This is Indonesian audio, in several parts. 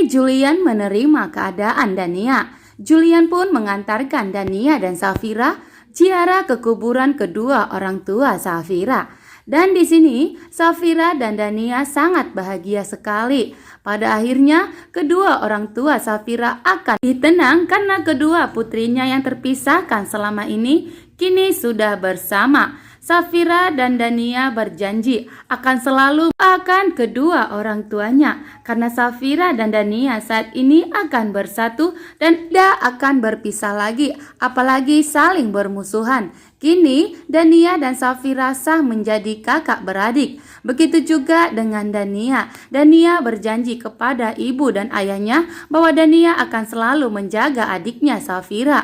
Kini Julian menerima keadaan Dania. Julian pun mengantarkan Dania dan Safira ziarah ke kuburan kedua orang tua Safira. Dan di sini Safira dan Dania sangat bahagia sekali. Pada akhirnya kedua orang tua Safira akan ditenang karena kedua putrinya yang terpisahkan selama ini kini sudah bersama. Safira dan Dania berjanji akan selalu akan kedua orang tuanya karena Safira dan Dania saat ini akan bersatu dan tidak akan berpisah lagi, apalagi saling bermusuhan. Kini Dania dan Safira sah menjadi kakak beradik. Begitu juga dengan Dania. Dania berjanji kepada ibu dan ayahnya bahwa Dania akan selalu menjaga adiknya Safira.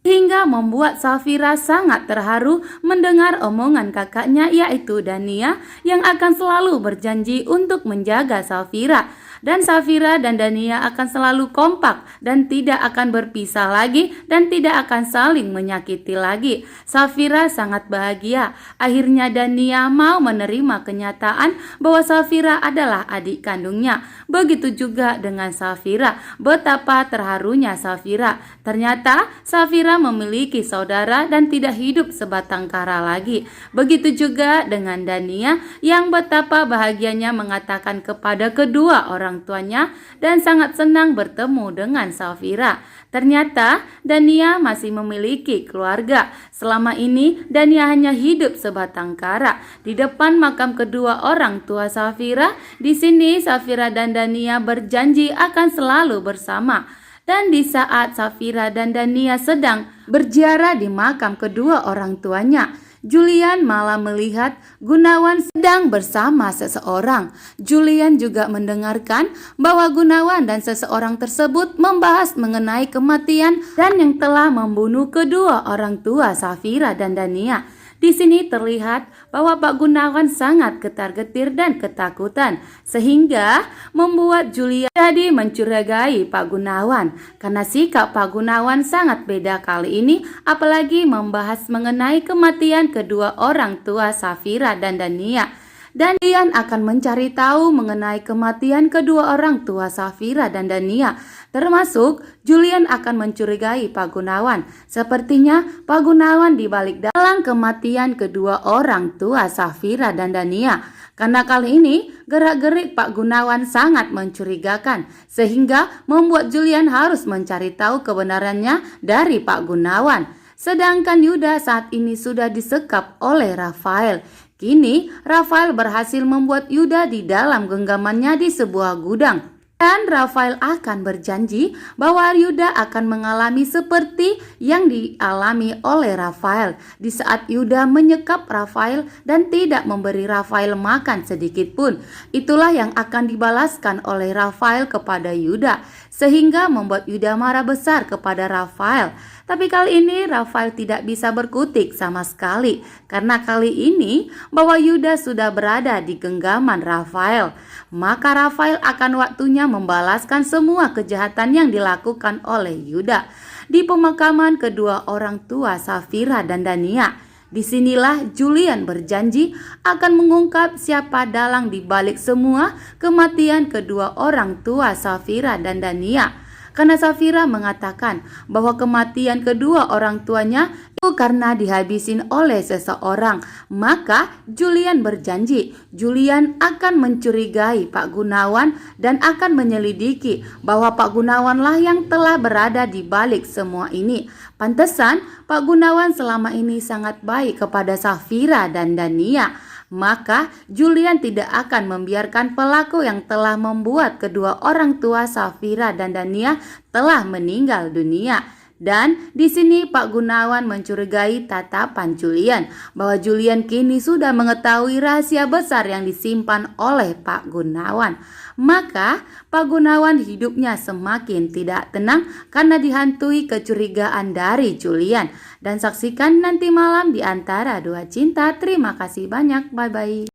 Hingga membuat Safira sangat terharu mendengar omongan kakaknya yaitu Dania yang akan selalu berjanji untuk menjaga Safira. Dan Safira dan Dania akan selalu kompak dan tidak akan berpisah lagi dan tidak akan saling menyakiti lagi. Safira sangat bahagia. Akhirnya Dania mau menerima kenyataan bahwa Safira adalah adik kandungnya. Begitu juga dengan Safira. Betapa terharunya Safira. Ternyata Safira memiliki saudara dan tidak hidup sebatang kara lagi. Begitu juga dengan Dania yang betapa bahagianya mengatakan kepada kedua orang tuanya dan sangat senang bertemu dengan Safira. Ternyata Dania masih memiliki keluarga. Selama ini Dania hanya hidup sebatang kara di depan makam kedua orang tua Safira. Di sini Safira dan Dania berjanji akan selalu bersama. Dan di saat Safira dan Dania sedang berziarah di makam kedua orang tuanya, Julian malah melihat Gunawan sedang bersama seseorang. Julian juga mendengarkan bahwa Gunawan dan seseorang tersebut membahas mengenai kematian dan yang telah membunuh kedua orang tua Safira dan Dania. Di sini terlihat bahwa Pak Gunawan sangat getar-getir dan ketakutan sehingga membuat Julian jadi mencurigai Pak Gunawan karena sikap Pak Gunawan sangat beda kali ini, apalagi membahas mengenai kematian kedua orang tua Safira dan Dania. Dan Julian akan mencari tahu mengenai kematian kedua orang tua Safira dan Dania. Termasuk Julian akan mencurigai Pak Gunawan. Sepertinya Pak Gunawan dibalik dalam kematian kedua orang tua Safira dan Dania. Karena kali ini gerak-gerik Pak Gunawan sangat mencurigakan sehingga membuat Julian harus mencari tahu kebenarannya dari Pak Gunawan. Sedangkan Yuda saat ini sudah disekap oleh Rafael. Kini Rafael berhasil membuat Yuda di dalam genggamannya di sebuah gudang. Dan Rafael akan berjanji bahwa Yuda akan mengalami seperti yang dialami oleh Rafael di saat Yuda menyekap Rafael dan tidak memberi Rafael makan sedikit pun. Itulah yang akan dibalaskan oleh Rafael kepada Yuda sehingga membuat Yuda marah besar kepada Rafael. Tapi kali ini Rafael tidak bisa berkutik sama sekali karena kali ini bahwa Yuda sudah berada di genggaman Rafael. Maka Rafael akan waktunya membalaskan semua kejahatan yang dilakukan oleh Yuda di pemakaman kedua orang tua Safira dan Dania. Disinilah Julian berjanji akan mengungkap siapa dalang di balik semua kematian kedua orang tua Safira dan Dania. Karena Safira mengatakan bahwa kematian kedua orang tuanya itu karena dihabisin oleh seseorang. Maka Julian berjanji Julian akan mencurigai Pak Gunawan dan akan menyelidiki bahwa Pak Gunawanlah yang telah berada di balik semua ini. Pantesan Pak Gunawan selama ini sangat baik kepada Safira dan Dania. Maka Julian tidak akan membiarkan pelaku yang telah membuat kedua orang tua Safira dan Dania telah meninggal dunia. Dan di sini Pak Gunawan mencurigai tatapan Julian bahwa Julian kini sudah mengetahui rahasia besar yang disimpan oleh Pak Gunawan. Maka Pak Gunawan hidupnya semakin tidak tenang karena dihantui kecurigaan dari Julian. Dan saksikan nanti malam di Antara Dua Cinta. Terima kasih banyak. Bye-bye.